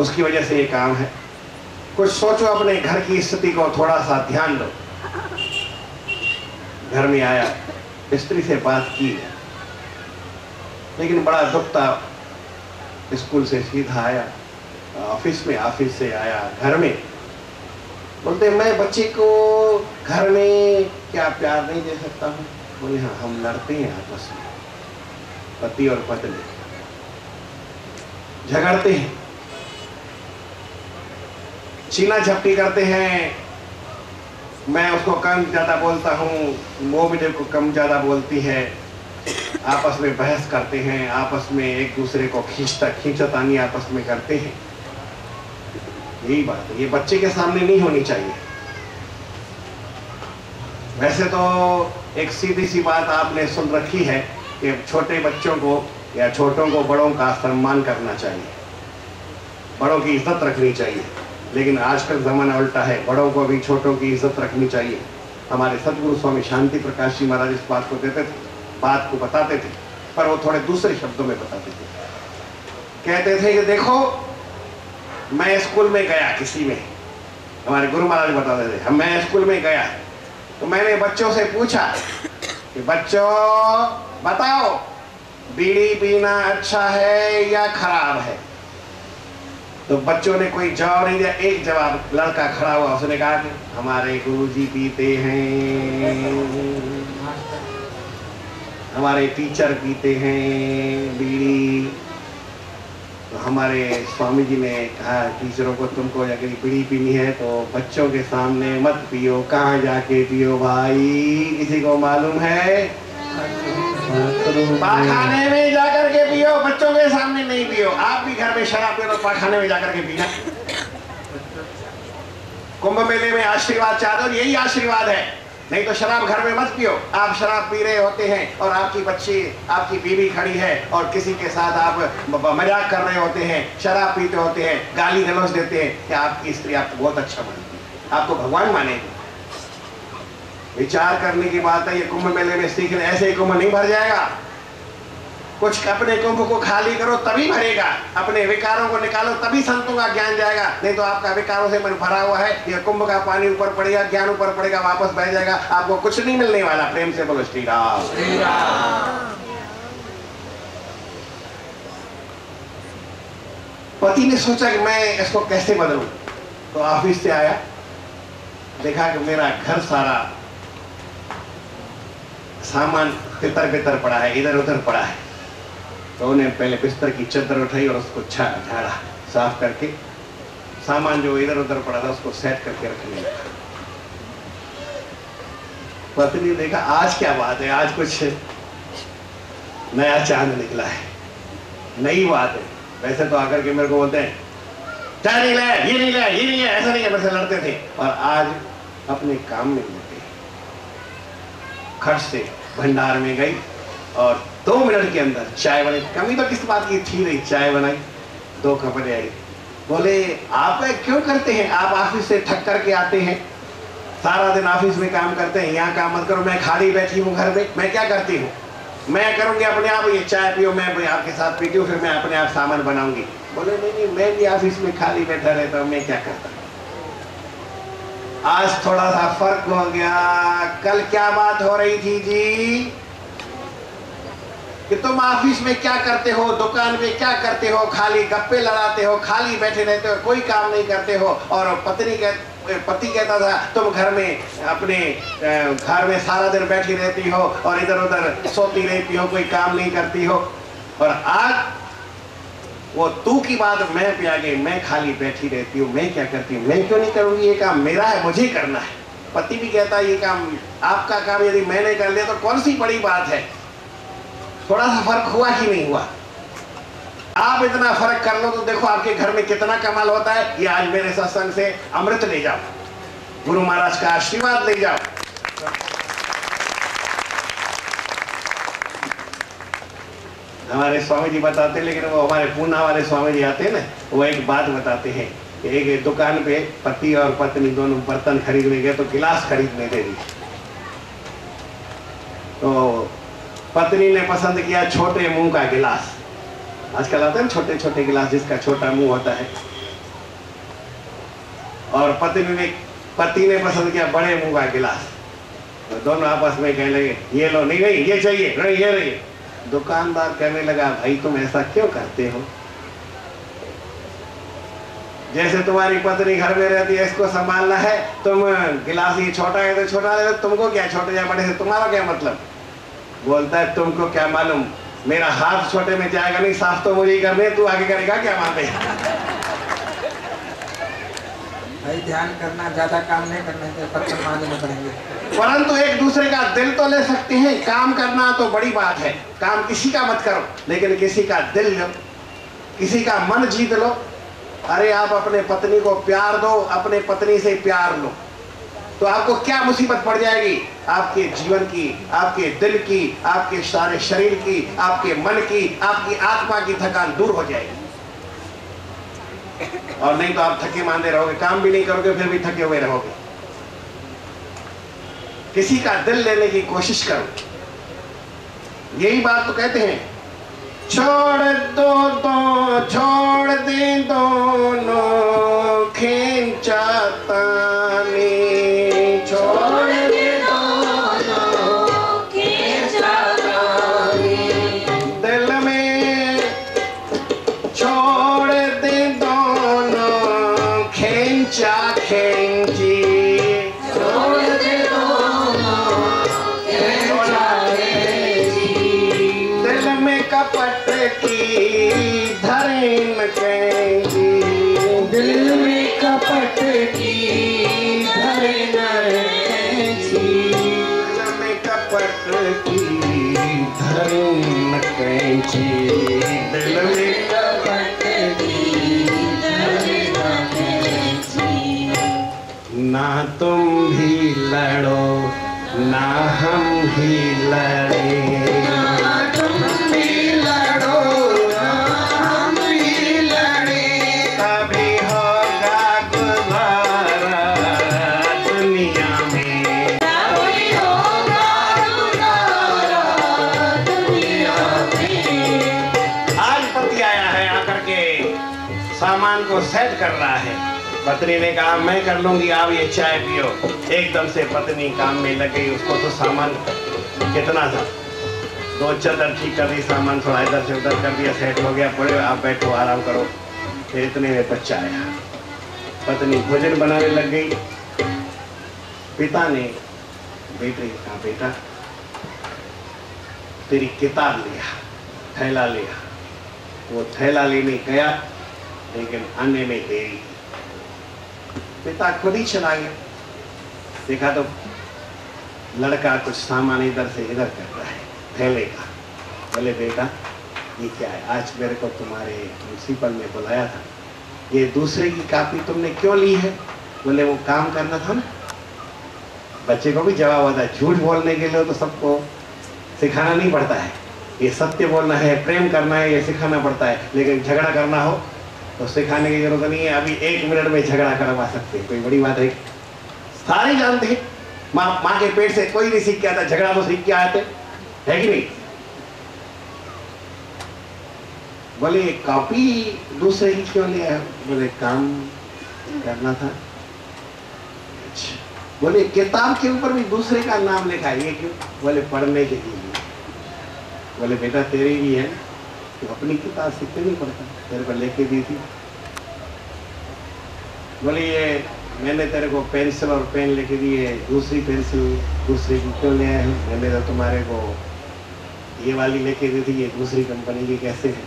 उसकी वजह से ये काम है। कुछ सोचो, अपने घर की स्थिति को थोड़ा सा ध्यान दो। घर में आया, स्त्री से बात की, लेकिन बड़ा दुख था। स्कूल से सीधा आया ऑफिस में, ऑफिस से आया घर में, बोलते मैं बच्चे को घर में क्या प्यार नहीं दे सकता हूँ। बोले हाँ, हम लड़ते हैं आपस में, पति और पत्नी झगड़ते हैं, छीना झपटी करते हैं, मैं उसको कम ज्यादा बोलता हूँ, वो मुझे को कम ज्यादा बोलती है, आपस में बहस करते हैं, आपस में एक दूसरे को खींचतानी आपस में करते हैं। यही बात है, ये बच्चे के सामने नहीं होनी चाहिए। वैसे तो एक सीधी सी बात आपने सुन रखी है कि छोटे बच्चों को या छोटों को बड़ों का सम्मान करना चाहिए, बड़ों की इज्जत रखनी चाहिए। लेकिन आजकल जमाना उल्टा है, बड़ों को भी छोटों की इज्जत रखनी चाहिए। हमारे सदगुरु स्वामी शांति प्रकाश जी महाराज इस बात को देते थे, बात को बताते थे, पर वो थोड़े दूसरे शब्दों में बताते थे। कहते थे कि देखो मैं स्कूल में गया, किसी में, हमारे गुरु महाराज बताते थे, मैं स्कूल में गया तो मैंने बच्चों से पूछा कि बच्चों बताओ बीड़ी पीना अच्छा है या खराब है। तो बच्चों ने कोई जवाब नहीं दिया। एक जवाब लड़का खड़ा हुआ, उसने कहा कि हमारे गुरुजी पीते हैं। हमारे टीचर पीते हैं बीड़ी, तो हमारे स्वामी जी ने कहा टीचरों को तुमको अगर बीड़ी पीनी है तो बच्चों के सामने मत पियो, कहाँ जाके पियो भाई, किसी को मालूम है? पाखाने में जाकर के पियो, बच्चों के सामने नहीं पियो। आप भी घर में शराब पियो तो पाखाने में जाकर के पीना। कुंभ मेले में आशीर्वाद चाहते हो, यही आशीर्वाद है, नहीं तो शराब घर में मत पियो। आप शराब पी रहे होते हैं और आपकी बच्ची, आपकी बीवी खड़ी है और किसी के साथ आप मजाक कर रहे होते हैं, शराब पीते होते हैं, गाली गलौज देते हैं कि आपकी स्त्री आपको बहुत अच्छा मानती है, आपको भगवान मानेगी। विचार करने की बात है, ये कुंभ मेले में सीखने, ऐसे ही कुंभ नहीं भर जाएगा। कुछ अपने कुंभ को खाली करो तभी भरेगा, अपने विकारों को निकालो तभी संतों का ज्ञान जाएगा, नहीं तो आपका विकारों से मन भरा हुआ है। ये कुंभ का पानी ऊपर पड़ेगा, ज्ञान ऊपर पड़ेगा, वापस बह जाएगा, आपको कुछ नहीं मिलने वाला। प्रेम से बोलो श्री राम। पति ने सोचा कि मैं इसको कैसे बदलूं, तो ऑफिस से आया, देखा कि मेरा घर सारा सामान तितर बितर पड़ा है, इधर उधर पड़ा है। तो उन्हें पहले बिस्तर की चादर उठाई और उसको झाड़ा, साफ करके सामान जो इधर उधर पड़ा था उसको सेट करके रखने लगा। पत्नी ने देखा आज क्या बात है, आज कुछ नया चांद निकला है, नई बात है। वैसे तो आकर के मेरे को बोलते हैं चाय नहीं लाया, ये नहीं लाया, ये नहीं है, ऐसा नहीं है, मेरे से लड़ते थे, और आज अपने काम में लगे। खट से भंडार में गई और 2 मिनट के अंदर चाय बनाई। कमी तो किस बात की थी नहीं, चाय बनाई, 2 कपड़े आई। बोले आप क्यों करते हैं, आप ऑफिस से थक करके आते हैं, सारा दिन ऑफिस में काम करते हैं, यहाँ काम मत करो, मैं खाली बैठी हूँ घर में, मैं क्या करती हूँ, मैं करूँगी अपने आप, ये चाय पियो, मैं आपके साथ पीती हूँ, फिर मैं अपने आप सामान बनाऊंगी। बोले नहीं, मैं भी ऑफिस में खाली बैठा रहता हूँ, मैं क्या करता हूँ। आज थोड़ा सा फर्क हो गया। कल क्या बात हो रही थी जी कि तुम ऑफिस में क्या करते हो, दुकान में क्या करते हो, खाली गप्पे लड़ाते हो, खाली बैठे रहते हो, कोई काम नहीं करते हो। और पति कहता था तुम घर में अपने घर में सारा दिन बैठी रहती हो और इधर उधर सोती रहती हो, कोई काम नहीं करती हो। और आज वो तू की बात मैं पे आ गई, मैं खाली बैठी रहती हूँ, मैं क्या करती हूँ, मैं क्यों नहीं करूँगी, ये काम मेरा है, मुझे करना है। पति भी कहता है ये काम आपका काम, यदि मैंने कर लिया तो कौन सी बड़ी बात है। थोड़ा सा फर्क हुआ कि नहीं हुआ? आप इतना फर्क कर लो तो देखो आपके घर में कितना कमाल होता है। ये आज मेरे सत्संग से अमृत ले जाओ, गुरु महाराज का आशीर्वाद ले जाओ। हमारे स्वामी जी बताते, लेकिन वो हमारे पूना वाले स्वामी जी आते हैं ना, वो एक बात बताते हैं कि एक दुकान पे पति और पत्नी दोनों बर्तन खरीदने गए तो गिलास खरीदने दे दी। तो पत्नी ने पसंद किया छोटे मुंह का गिलास, आजकल आते हैं छोटे छोटे गिलास जिसका छोटा मुंह होता है, और पति ने पसंद किया बड़े मुंह का गिलास। तो दोनों आपस में कहने लगे ये लो, नहीं नहीं ये चाहिए, नहीं ये नहीं। दुकानदार कहने लगा भाई तुम ऐसा क्यों करते हो, जैसे तुम्हारी पत्नी घर में रहती है, इसको संभालना है, तुम गिलास ये छोटा है तो छोटा है, तुमको क्या, छोटे या बड़े से तुम्हारा क्या मतलब। बोलता है तुमको क्या मालूम, मेरा हाथ छोटे में जाएगा नहीं, साफ तो मुझे ही करने, तू आगे करेगा क्या वहां पे। भाई ध्यान करना, ज्यादा काम नहीं करना है, बर्तन मांजने पड़ेंगे। परंतु एक दूसरे का दिल तो ले सकते हैं। काम करना तो बड़ी बात है, काम किसी का मत करो, लेकिन किसी का दिल लो, किसी का मन जीत लो। अरे आप अपने पत्नी को प्यार दो, अपने पत्नी से प्यार लो, तो आपको क्या मुसीबत पड़ जाएगी, आपके जीवन की, आपके दिल की, आपके सारे शरीर की, आपके मन की, आपकी आत्मा की थकान दूर हो जाएगी। और नहीं तो आप थके मांदे रहोगे, काम भी नहीं करोगे, फिर भी थके हुए रहोगे। किसी का दिल लेने की कोशिश करो। यही बात तो कहते हैं, छोड़ दे दोनों खींचातानी, छोड़ दे दोनों खींचातानी, दिल में छोड़ दे दोनों खींचा खींची, छोड़ दे दोनों खींचा खींची। कपट की धरे न कैंची, दिल में कपट की धरे न कैंची, दिल में कपट की धरे न कैंची, दिल में कपट की धरे न कैंची। ना तुम भी लड़ो ना हम ही लड़े, ना तुम भी लड़ो ना हम भी लड़े, तभी होगा गुजारा दुनिया में, तभी होगा गुजारा दुनिया में। आज पति आया है, आकर के सामान को सेट कर रहा है। पत्नी ने कहा मैं कर लूंगी, आप ये चाय पियो। एकदम से पत्नी काम में लग गई। उसको तो सामान कितना था, 2 चादर ठीक कर दी, सामान थोड़ा इधर से उधर कर दिया, सेट हो गया। पड़े आप बैठो आराम करो। फिर इतने में बच्चा आया, पत्नी भोजन बनाने लग गई। पिता ने बेटे को कहा बेटा तेरी किताब लिया, थैला लिया। वो थैला लेने गया लेकिन आने में देरी। पिता खुद ही चला गया। देखा तो लड़का कुछ सामान इधर से इधर कर रहा है थैले का। बोले बेटा ये क्या है, आज मेरे को तुम्हारे प्रिंसिपल ने बुलाया था, ये दूसरे की कॉपी तुमने क्यों ली है? बोले वो काम करना था ना। बच्चे को भी जवाब आता है, झूठ बोलने के लिए तो सबको सिखाना नहीं पड़ता है, ये सत्य बोलना है, प्रेम करना है, ये सिखाना पड़ता है। लेकिन झगड़ा करना हो तो सिखाने की जरूरत नहीं है। अभी 1 मिनट में झगड़ा करवा सकते हैं, कोई बड़ी बात है? सारे जानते हैं, माँ के पेट से कोई नहीं सीख के आता, झगड़ा तो सीख के आते है कि नहीं? बोले कॉपी दूसरे ही क्यों लिया? बोले काम करना था। अच्छा। बोले किताब के ऊपर भी दूसरे का नाम लिखा है, ये क्यों? बोले पढ़ने के लिए। बोले बेटा तेरी भी है, तो अपनी किताब से क्यों नहीं पढ़ता? तेरे को लेके दी थी। बोले ये मैंने तेरे को पेंसिल और पेन लेके दिए, दूसरी पेंसिल दूसरी की क्यों ले आए हैं? मैंने तो तुम्हारे को ये वाली लेके दी थी, ये दूसरी कंपनी की कैसे है?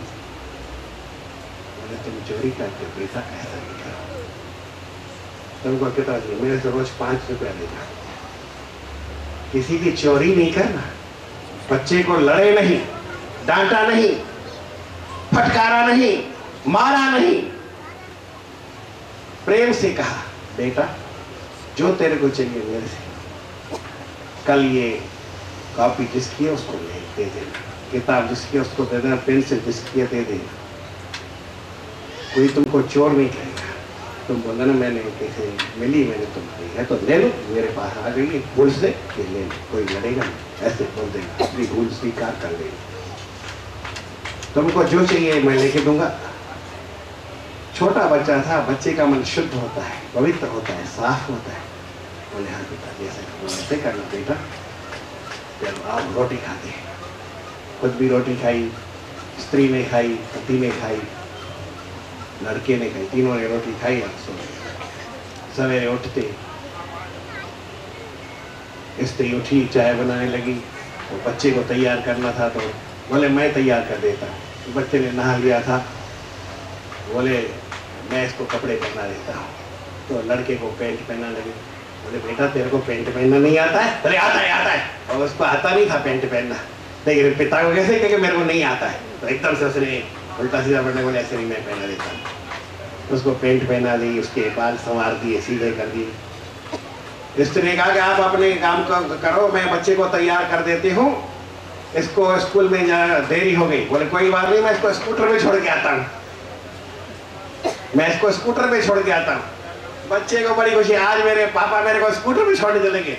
बोले तुम चोरी करके पैसा कैसे निकाला? तुमको कितना चाहिए? मेरे से रोज 5 रुपया लेना। किसी की चोरी नहीं करना, बच्चे को लड़े नहीं, डांटा नहीं, फटकारा नहीं, मारा नहीं, प्रेम से कहा बेटा जो तेरे को चाहिए मेरे से। कल ये कॉपी जिसकी है उसको दे देना, किताब जिसकी है उसको दे देना, पेंसिल जिसकी है दे देना। कोई तुमको चोर नहीं कहेगा। तुम बोलना ना मैंने कैसे मिली, मैंने तुम्हारी है तो ले लो, मेरे पास आ गई है भूल से, ये ले लो, कोई लड़ेगा नहीं। ऐसे बोल देगा, अपनी भूल स्वीकार कर लेगा। तुमको जो चाहिए मैं लेके दूंगा। छोटा बच्चा था, बच्चे का मन शुद्ध होता है, पवित्र होता है, साफ होता है। बोले हाँ बेटा जैसे करना बेटा। जब आप रोटी खाते हैं, खुद भी रोटी खाई, स्त्री ने खाई, पति ने खाई, लड़के ने खाई, तीनों ने रोटी खाई। आप सवेरे उठते स्त्री उठी, चाय बनाने लगी, तो बच्चे को तैयार करना था तो बोले मैं तैयार कर देता। तो बच्चे ने नहा लिया था, बोले मैं इसको कपड़े पहना देता हूँ। तो लड़के को पैंट पहना लगे। बोले बेटा तेरे को पैंट पहनना नहीं आता है? बोले आता है आता है। और उसको आता नहीं था पैंट पहनना, लेकिन पिता को कैसे कहे मेरे को नहीं आता है? तो एकदम से उसने उल्टा सीधा पढ़ने बोले ऐसे नहीं मैं पहना देता। उसको पैंट पहना दी, उसके बाल संवार दिए, सीधे कर दिए। स्त्री ने कहा कि आप अपने काम करो, मैं बच्चे को तैयार कर देती हूँ, इसको स्कूल में देरी हो गई। बोले कोई बात नहीं, मैं इसको स्कूटर में छोड़ के आता हूँ, मैं इसको स्कूटर पे छोड़ के आता हूँ। बच्चे को बड़ी खुशी, आज मेरे पापा मेरे को स्कूटर पे छोड़ने चलेंगे।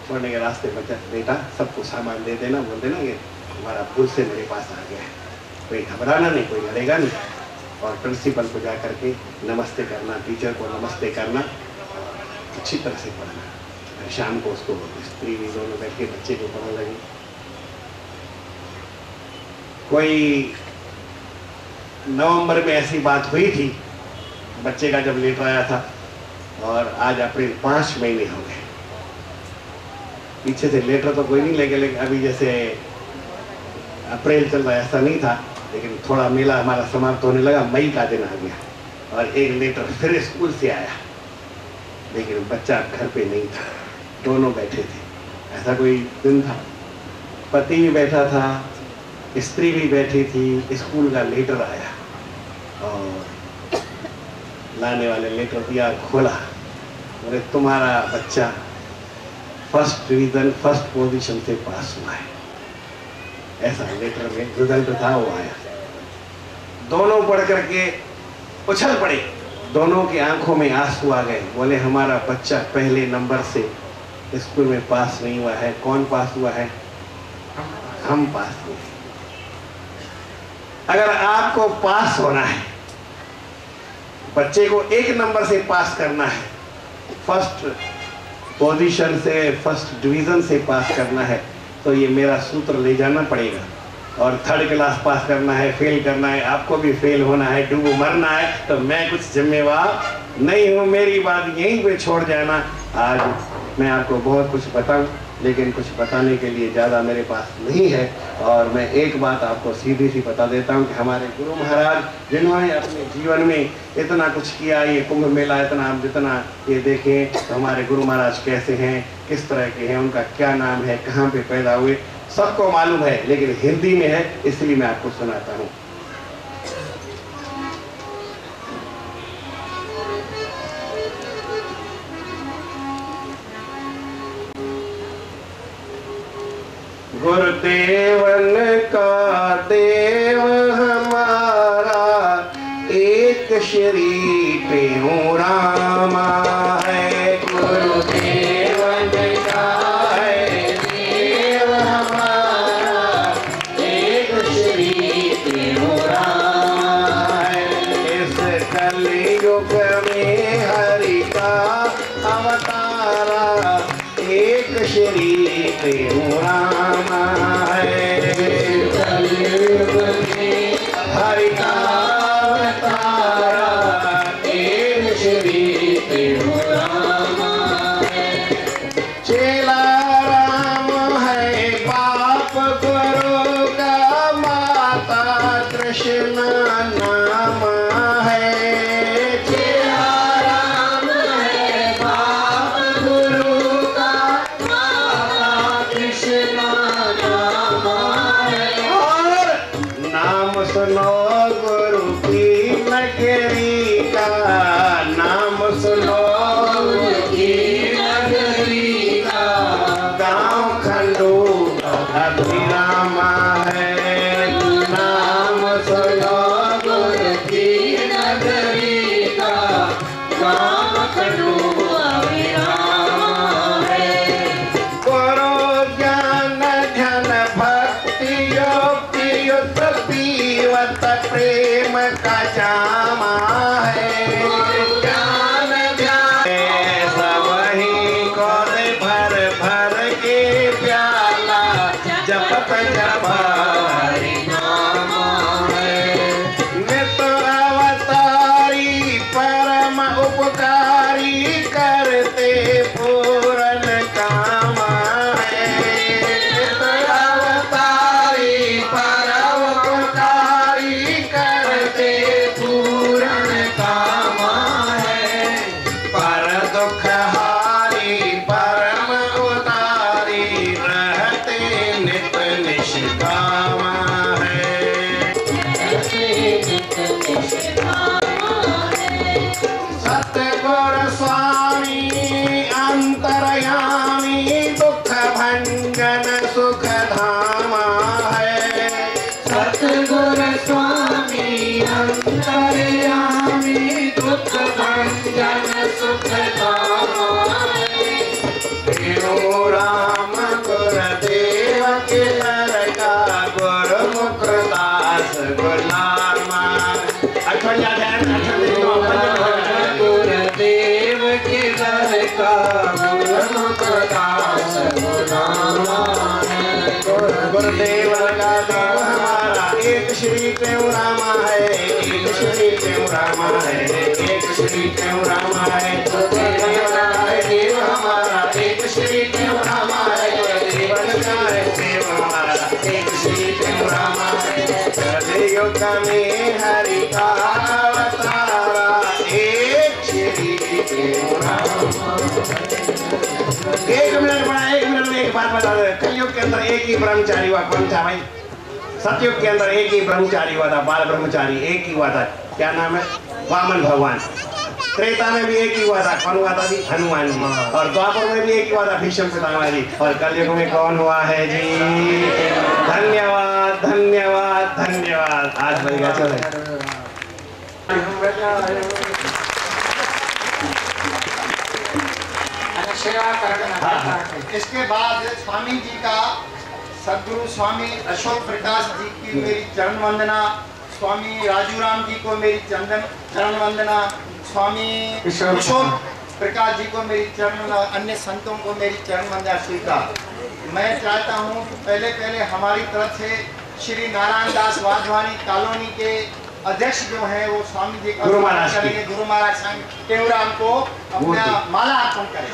छोड़ने के रास्ते बच्चा बेटा सबको सामान दे देना, बोल देना ये हमारा भूल से मेरे पास आ गया है, कोई घबराना नहीं, कोई लड़ेगा नहीं। और प्रिंसिपल को जा करके नमस्ते करना, टीचर को नमस्ते करना, अच्छी तरह से पढ़ना। शाम को उसको स्त्री भी दोनों बैठ के बच्चे को पढ़ने लगे। कोई नवंबर में ऐसी बात हुई थी, बच्चे का जब लेटर आया था, और आज अप्रैल 5 महीने हो गए। पीछे से लेटर तो कोई नहीं लेके, लेकिन अभी जैसे अप्रैल चल रहा ऐसा नहीं था, लेकिन थोड़ा मेला हमारा समाप्त होने लगा, मई का दिन आ गया और एक लेटर फिर स्कूल से आया, लेकिन बच्चा घर पे नहीं था, दोनों बैठे थे। ऐसा कोई दिन था, पति भी बैठा था, स्त्री भी बैठी थी, स्कूल का लेटर आया और लाने वाले लेटर दिया, खोला, बोले तुम्हारा बच्चा फर्स्ट डिवीजन फर्स्ट पोजीशन से पास हुआ है, ऐसा लेटर में रिजल्ट था वो आया। दोनों पढ़ करके उछल पड़े, दोनों की आंखों में आंसू आ गए, बोले हमारा बच्चा पहले नंबर से स्कूल में पास नहीं हुआ है। कौन पास हुआ है? हम पास हुए। अगर आपको पास होना है, बच्चे को एक नंबर से पास करना है, फर्स्ट पोजीशन से फर्स्ट डिवीजन से पास करना है, तो ये मेरा सूत्र ले जाना पड़ेगा। और थर्ड क्लास पास करना है, फेल करना है, आपको भी फेल होना है, डूब मरना है, तो मैं कुछ जिम्मेवार नहीं हूँ, मेरी बात यहीं पे छोड़ जाना। आज मैं आपको बहुत कुछ बताऊं, लेकिन कुछ बताने के लिए ज़्यादा मेरे पास नहीं है। और मैं एक बात आपको सीधी सी बता देता हूं कि हमारे गुरु महाराज जिन्होंने अपने जीवन में इतना कुछ किया, ये कुंभ मेला इतना, आप जितना ये देखें तो हमारे गुरु महाराज कैसे हैं, किस तरह के हैं, उनका क्या नाम है, कहाँ पे पैदा हुए, सबको मालूम है, लेकिन हिंदी में है, इसलिए मैं आपको सुनाता हूँ। गुरुदेवन का देव हमारा एक श्री प्रेम रामा है। गुरुदेवन का है देव हमारा एक श्री प्रेम रामा है। इस कलयुग में हरि का अवतारा एक श्री प्रेम रामा है। कलयुग में हरि का अवतारा एक श्री प्रेम रामा है। चेला राम है बाप गुरु का, माता कृष्ण नाम है। चेला राम है बाप गुरु का, माता कृष्ण नाम है। और नाम सुनो गुरु की नगरी का, नाम सुनो गुरु की नगरी का, गाँव खंडू अभिरामा है। नाम सुनो गुरु की नगरी का, गाँव खंडू अभिरामा है। गुरु ज्ञान ध्यान भक्ति योक्ति युक्त पीवत प्रेम का जामा है। गुरु ज्ञान ध्यान सब ही को भर भर के प्याला, जपत जप हरि नाम है। नित अवतारी परम उपकारी, करते पूरन काम है। नित अवतारी परम उपकारी, करते पूरन काम है। पर दुख हारी परम उतारी, रहते नित निष्काम है। सतगुरु स्वामी अंतर्यामी, दुख भंजन सुख धामा है। सतगुरु स्वामी अंतर्यामी, दुख भंजन सुख धामा है। प्रेम राम गुरुदेव के दर का, गुरुमुख दास गुलामा। गुरुदेव के दर का, गुरुमुख दास गुलामा है। गुरुदेव का देव हमारा एक श्री प्रेम रामा है। एक श्री प्रेम रामा है। एक श्री प्रेम रामा है। गुरुदेव का है देव हमारा एक श्री प्रेम रामा है। गुरुदेव का है देव हमारा एक श्री प्रेम रामा। कलयुग में हरि का अवतारा, एक श्री एक मिनट बड़ा, 1 मिनट में एक बात बता दे। कलयुग के अंदर एक ही ब्रह्मचारी हुआ, कौन था भाई? सतयुग के अंदर एक ही ब्रह्मचारी हुआ था, बाल ब्रह्मचारी एक ही हुआ था, क्या नाम है? वामन भगवान। त्रेता में भी एक ही हुआ था, कौन हुआ था जी? हनुमान जी। और द्वापर में भी एक ही हुआ था, भीष्म पितामह जी। और कलयुग में कौन हुआ है जी? धन्यवाद धन्यवाद धन्यवाद। आज बढ़िया चले। इसके बाद स्वामी जी का, सदगुरु स्वामी अशोक प्रकाश जी की मेरी चरण वंदना, स्वामी राजूराम जी को मेरी चरण वंदना, स्वामी अशोक प्रकाश जी को मेरी चरण वंदना, अन्य संतों को मेरी चरण वंदना स्वीकार। मैं चाहता हूँ पहले हमारी तरफ से श्री नारायण दास वाधवानी कॉलोनी के अध्यक्ष जो है वो स्वामी जी का गुरु महाराज करेंगे। गुरु महाराज टेवराम को अपना माला अर्पण करें।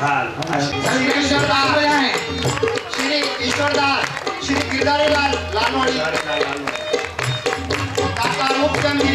श्री ईश्वरदास, श्री गिरधारी लाल लालवाड़ी, काका रूपचंद जी